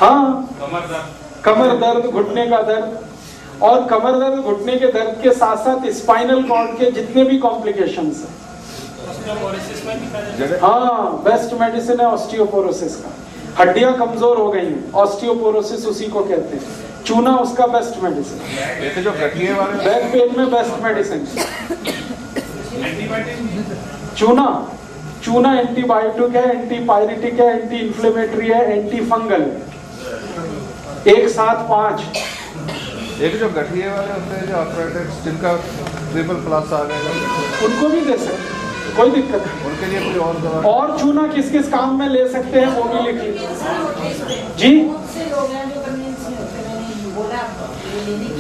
हाँ, कमर दर्द, घुटने का दर्द, और कमर दर्द घुटने के दर्द के साथ साथ स्पाइनल कॉर्ड के जितने भी कॉम्प्लिकेशंस हैं, हाँ, बेस्ट मेडिसिन है ऑस्टियोपोरोसिस का। हड्डियां कमजोर हो गई हैं, ऑस्टियोपोरोसिस उसी को कहते हैं। चूना उसका बेस्ट मेडिसिन, जो गठिए वाले बैक पेन में बेस्ट मेडिसिन चूना। चूना एंटीबायोटिक है, एंटीपायरेटिक है, एंटी इंफ्लेमेटरी है, एंटी फंगल है, एक साथ 5। एक जो गठिए वाले होते हैं, जो आर्थराइटिस, जिनका ट्रिपल प्लस आ गया, उनको भी दे सकते, कोई दिक्कत नहीं। उनके लिए कोई और दवा? और चूना किस किस काम में ले सकते हैं वो भी लिखिए जी।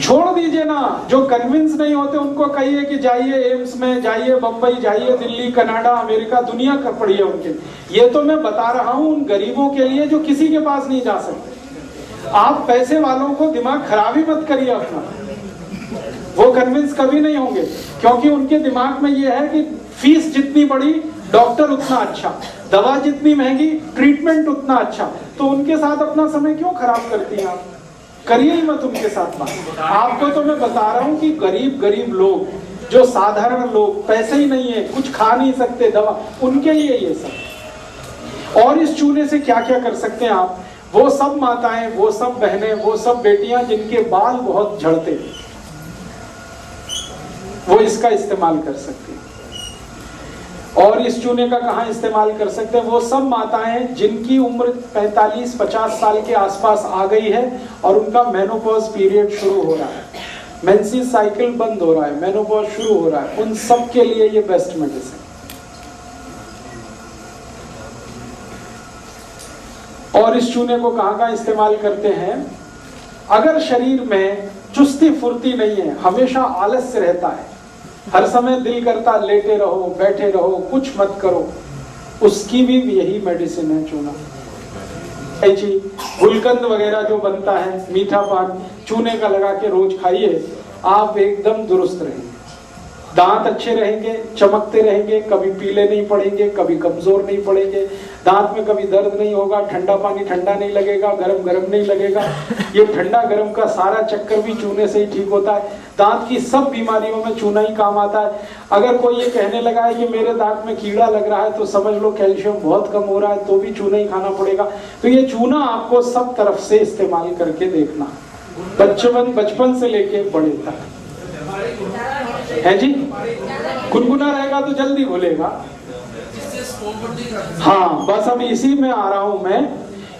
छोड़ दीजिए ना, जो कन्विंस नहीं होते उनको कहिए कि जाइए एम्स में, जाइए बम्बई, जाइए दिल्ली, कनाडा, अमेरिका, दुनिया कर पड़ी है उनके। ये तो मैं बता रहा हूं उन गरीबों के लिए जो किसी के पास नहीं जा सकते। आप पैसे वालों को दिमाग खराब ही मत करिए अपना, वो कन्विंस कभी नहीं होंगे, क्योंकि उनके दिमाग में ये है कि फीस जितनी बड़ी डॉक्टर उतना अच्छा, दवा जितनी महंगी ट्रीटमेंट उतना अच्छा। तो उनके साथ अपना समय क्यों खराब करती हैं आप? करिए ही मत उनके साथ बात। आपको तो मैं बता रहा हूँ कि गरीब गरीब लोग, जो साधारण लोग, पैसे ही नहीं है, कुछ खा नहीं सकते, दवा, उनके लिए ये सब। और इस चूने से क्या क्या कर सकते हैं आप? वो सब माताएं, वो सब बहनें, वो सब बेटियां जिनके बाल बहुत झड़ते, वो इसका इस्तेमाल कर सकते हैं। और इस चूने का कहाँ इस्तेमाल कर सकते हैं? वो सब माताएं जिनकी उम्र 45-50 साल के आसपास आ गई है और उनका मेनोपॉज पीरियड शुरू हो रहा है, मेंसेस साइकिल बंद हो रहा है, मेनोपॉज शुरू हो रहा है, उन सब के लिए ये बेस्ट मेडिसिन। और इस चूने को कहाँ कहाँ इस्तेमाल करते हैं? अगर शरीर में चुस्ती फुर्ती नहीं है, हमेशा आलस्य रहता है, हर समय दिल करता लेटे रहो, बैठे रहो, कुछ मत करो, उसकी भी यही मेडिसिन है चूना। गुलकंद वगैरह जो बनता है, मीठा पान, चूने का लगा के रोज खाइए, आप एकदम दुरुस्त रहेंगे, दांत अच्छे रहेंगे, चमकते रहेंगे, कभी पीले नहीं पड़ेंगे, कभी कमजोर नहीं पड़ेंगे, दांत में कभी दर्द नहीं होगा, ठंडा पानी ठंडा नहीं लगेगा, गरम गरम नहीं लगेगा। ये ठंडा गरम का सारा चक्कर भी चूने से ही ठीक होता है। दांत की सब बीमारियों में चूना ही काम आता है। अगर कोई ये कहने लगा है कि मेरे दांत में कीड़ा लग रहा है, तो समझ लो कैल्शियम बहुत कम हो रहा है, तो भी चूना ही खाना पड़ेगा। तो ये चूना आपको सब तरफ से इस्तेमाल करके देखना, बचपन से लेके बड़े तक है जी। गुनगुना रहेगा तो जल्दी भूलेगा। हाँ, बस अब इसी में आ रहा हूं मैं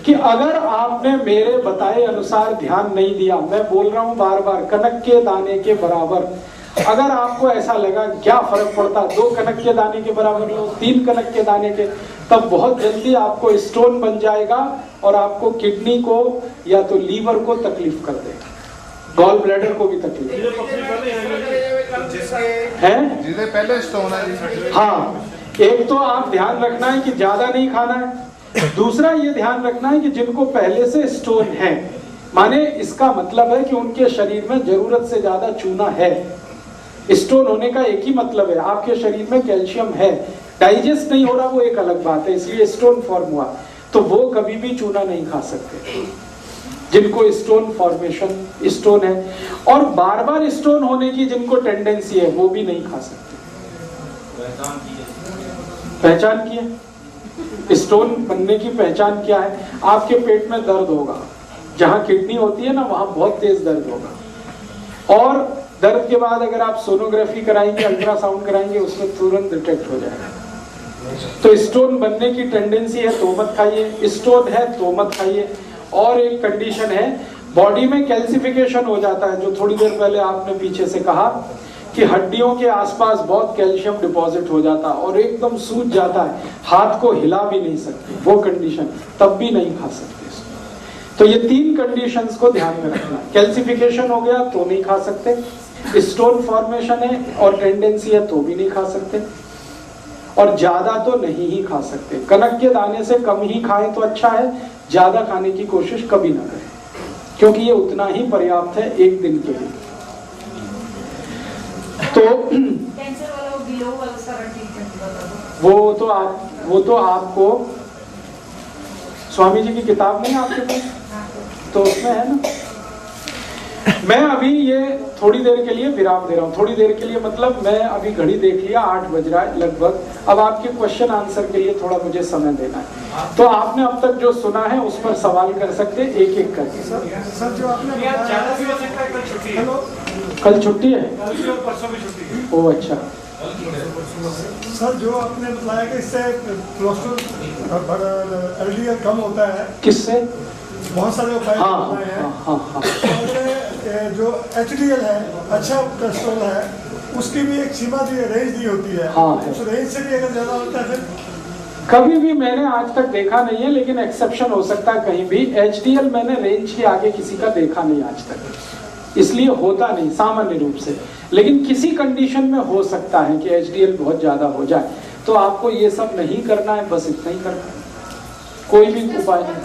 कि अगर आपने मेरे बताए अनुसार ध्यान नहीं दिया, मैं बोल रहा हूं बार बार, कनक के दाने के बराबर। अगर आपको ऐसा लगा क्या फर्क पड़ता, 2 कनक के दाने के बराबर लो, 3 कनक के दाने के, तब बहुत जल्दी आपको स्टोन बन जाएगा और आपको किडनी को या तो लीवर को तकलीफ कर देगा, गॉल ब्लैडर को भी तकलीफ है। जिसे पहले स्टोन है। हाँ, एक तो आप ध्यान रखना है कि ज्यादा नहीं खाना है, दूसरा ये ध्यान रखना है कि जिनको पहले से स्टोन है, माने इसका मतलब है कि उनके शरीर में जरूरत से ज्यादा चूना है। स्टोन होने का एक ही मतलब है, आपके शरीर में कैल्शियम है, डाइजेस्ट नहीं हो रहा वो एक अलग बात है, इसलिए स्टोन फॉर्म हुआ, तो वो कभी भी चूना नहीं खा सकते जिनको स्टोन फॉर्मेशन स्टोन है। और बार बार स्टोन होने की जिनको टेंडेंसी है वो भी नहीं खा सकते। पहचान की है स्टोन बनने की? पहचान क्या है? आपके पेट में दर्द होगा, जहां किडनी होती है ना वहां बहुत तेज दर्द होगा, और दर्द के बाद अगर आप सोनोग्राफी कराएंगे, अल्ट्रासाउंड कराएंगे, उसमें तुरंत डिटेक्ट हो जाएगा। तो स्टोन बनने की टेंडेंसी है तो मत खाइए, स्टोन है तो मत खाइए। और एक कंडीशन है, बॉडी में कैल्सिफिकेशन हो जाता है, जो थोड़ी देर पहले आपने पीछे से कहा कि हड्डियों के आसपास बहुत कैल्शियम डिपॉजिट हो जाता है और एकदम सूज जाता है, हाथ को हिला भी नहीं सकते, वो कंडीशन, तब भी नहीं खा सकते इसको। तो ये 3 कंडीशंस को ध्यान में रखना। कैल्सिफिकेशन हो गया तो नहीं खा सकते, स्टोन फॉर्मेशन है और टेंडेंसी है तो भी नहीं खा सकते, और ज्यादा तो नहीं ही खा सकते। कनक के दाने से कम ही खाएं तो अच्छा है, ज्यादा खाने की कोशिश कभी ना करें, क्योंकि ये उतना ही पर्याप्त है एक दिन के लिए। तो कैंसर वाला बिलो वाला सारा ट्रीटमेंट बता दो। वो तो आपको स्वामी जी की किताब नहीं आपके पास? तो उसमें है ना। मैं अभी ये थोड़ी देर के लिए विराम दे रहा हूँ, थोड़ी देर के लिए मतलब मैं अभी घड़ी देख लिया 8 बज रहा है लगभग। अब आपके क्वेश्चन आंसर के लिए थोड़ा मुझे समय देना है। तो आपने अब तक जो सुना है उस पर सवाल कर सकते एक एक करके। सर जो आपने कल छुट्टी है? परसों भी छुट्टी है। ओ अच्छा। सर जो आपने बताया कि इससे कोलेस्ट्रॉल LDL कम होता है, किससे? बहुत सारे उपाय हाँ बताए हैं। हाँ हाँ। और जो HDL है, अच्छा कोलेस्ट्रॉल है, उसकी भी एक सीमा दी, रेंज दी होती है। हाँ है। उस रेंज से भी अगर ज्यादा होता है फिर कभी भी मैंने आज तक देखा नहीं है, लेकिन एक्सेप्शन हो सकता है कहीं भी। HDL मैंने रेंज के आगे किसी का देखा नहीं आज तक, इसलिए होता नहीं सामान्य रूप से। लेकिन किसी कंडीशन में हो सकता है कि HDL बहुत ज्यादा हो जाए, तो आपको ये सब नहीं करना है, बस इतना ही करना है, कोई भी उपाय नहीं।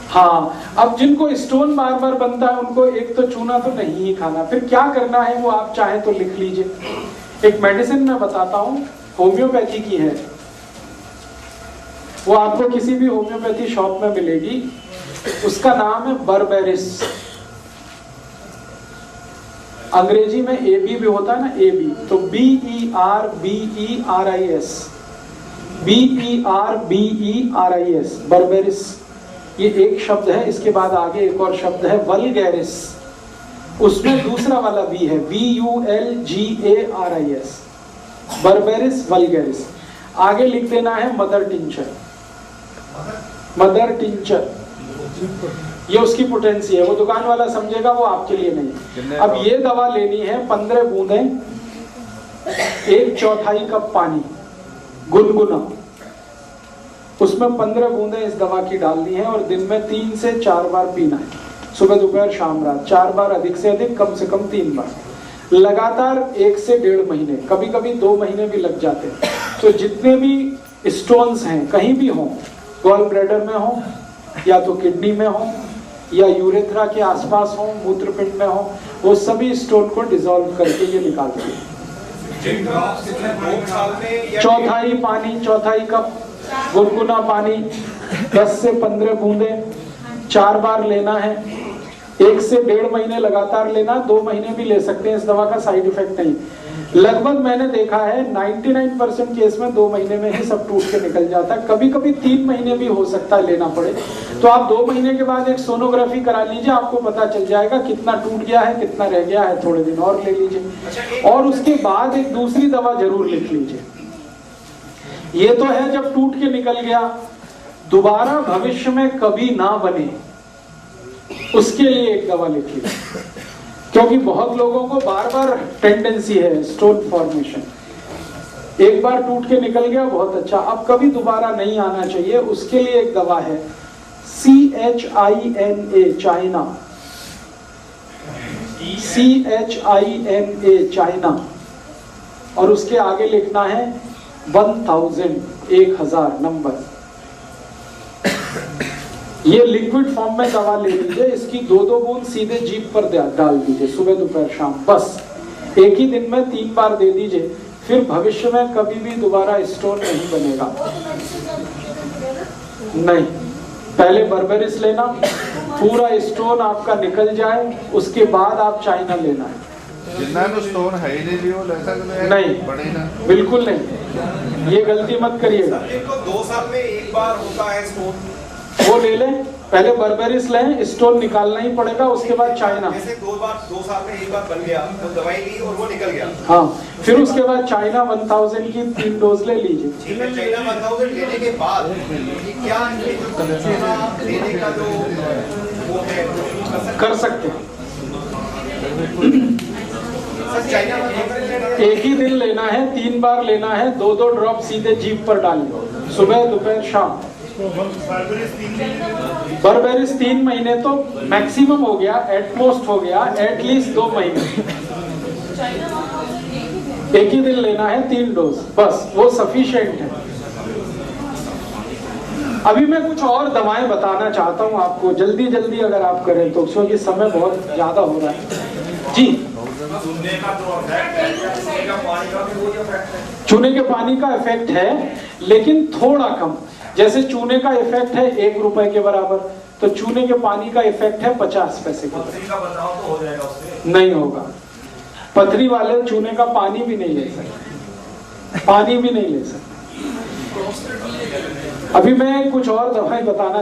हाँ, अब जिनको स्टोन बार बार बनता है उनको एक तो चूना तो नहीं ही खाना, फिर क्या करना है वो आप चाहें तो लिख लीजिए। एक मेडिसिन मैं बताता हूँ, होम्योपैथी की है, वो आपको किसी भी होम्योपैथी शॉप में मिलेगी। उसका नाम है बर्बेरिस। अंग्रेजी में AB भी होता है ना, AB, तो BERBERIS, बर्बेरिस। ये एक शब्द है, इसके बाद आगे एक और शब्द है वल्गैरिस, उसमें दूसरा वाला V है, VULGARIS, बर्बेरिस वल्गैरिस। आगे लिख देना है मदर टिंचर, मदर टिंचर, ये उसकी पोटेंसी है। वो दुकान वाला समझेगा, वो आपके लिए नहीं। अब ये दवा लेनी है 15 बूंदें, 1/4 कप पानी गुनगुना, उसमें 15 बूंदें इस दवा की डालनी है और दिन में 3 से 4 बार पीना है, सुबह दोपहर शाम रात, 4 बार, अधिक से अधिक, कम से कम 3 बार, लगातार 1 से 1.5 महीने, कभी कभी 2 महीने भी लग जाते हैं। तो जितने भी स्टोन्स हैं कहीं भी हों, गॉल ब्लैडर में हो या तो किडनी में हो या यूरेथ्रा के आसपास हो, मूत्रपिंड में हो, वो सभी स्टोन को डिसॉल्व करके ये निकाल देंगे। 1/4 पानी, 1/4 कप गुनगुना पानी, 10 से 15 बूंदे, 4 बार लेना है, 1 से 1.5 महीने लगातार लेना, 2 महीने भी ले सकते हैं, इस दवा का साइड इफेक्ट नहीं। लगभग मैंने देखा है 99% केस में 2 महीने में ही सब टूट के निकल जाता है, कभी कभी 3 महीने भी हो सकता है लेना पड़े। तो आप 2 महीने के बाद एक सोनोग्राफी करा लीजिए, आपको पता चल जाएगा कितना टूट गया है, कितना रह गया है, थोड़े दिन और ले लीजिए। और उसके बाद एक दूसरी दवा जरूर लिख लीजिए। ये तो है जब टूट के निकल गया, दोबारा भविष्य में कभी ना बने, उसके लिए एक दवा लिख लीजिए, क्योंकि बहुत लोगों को बार बार टेंडेंसी है स्टोन फॉर्मेशन। एक बार टूट के निकल गया, बहुत अच्छा, अब कभी दोबारा नहीं आना चाहिए, उसके लिए एक दवा है CHINA, चाइना, CHINA, चाइना, और उसके आगे लिखना है 1000 नंबर। ये लिक्विड फॉर्म में दवा ले लीजिए, इसकी 2-2 बूंद सीधे जीभ पर डाल दीजिए, सुबह दोपहर शाम, बस एक ही दिन में 3 बार दे दीजिए, फिर भविष्य में कभी भी दोबारा स्टोन नहीं बनेगा। नहीं, पहले बर्बेरिस लेना, पूरा स्टोन आपका निकल जाए, उसके बाद आप चाइना लेना है। जिन्ना तो स्टोन है ही नहीं, वो ले सकते हैं? नहीं, बड़े ना, बिल्कुल नहीं, ये गलती मत करिएगा। इनको 2 साल में एक बार होता है स्टोन, वो ले लें, पहले बर्बेरिस लें, स्टोन निकालना ही पड़ेगा, उसके बाद चाइना। जैसे 2 साल में एक बार बन गया तो दवाई ली और वो निकल गया, हाँ, फिर उसके बाद चाइना 1000 की 3 डोज ले लीजिए। ठीक है। चाइना 1000 लेने के बाद क्या ये जो चूना लेने का जो वो है कर सकते हैं, सर चाइना 1000 एक ही दिन लेना है, 3 बार लेना है, 2-2 ड्रॉप सीधे जीभ पर डालिए, सुबह दोपहर शाम। बर्बेरिस 3 महीने तो मैक्सिमम हो गया, एटमोस्ट हो गया, एटलीस्ट 2 महीने, एक ही दिन लेना है, 3 डोज, बस वो सफिशिएंट है। अभी मैं कुछ और दवाएं बताना चाहता हूं आपको, जल्दी जल्दी अगर आप करें तो, क्योंकि समय बहुत ज्यादा हो रहा है जी। चूने के पानी का इफेक्ट है, लेकिन थोड़ा कम। जैसे चूने का इफेक्ट है 1 रुपए के बराबर, तो चूने के पानी का इफेक्ट है 50 पैसे का। पथरी का बचाव तो हो जाएगा उससे? नहीं होगा। पथरी वाले चूने का पानी भी नहीं ले सकते, पानी भी नहीं ले सकते। अभी मैं कुछ और दवाएं बताना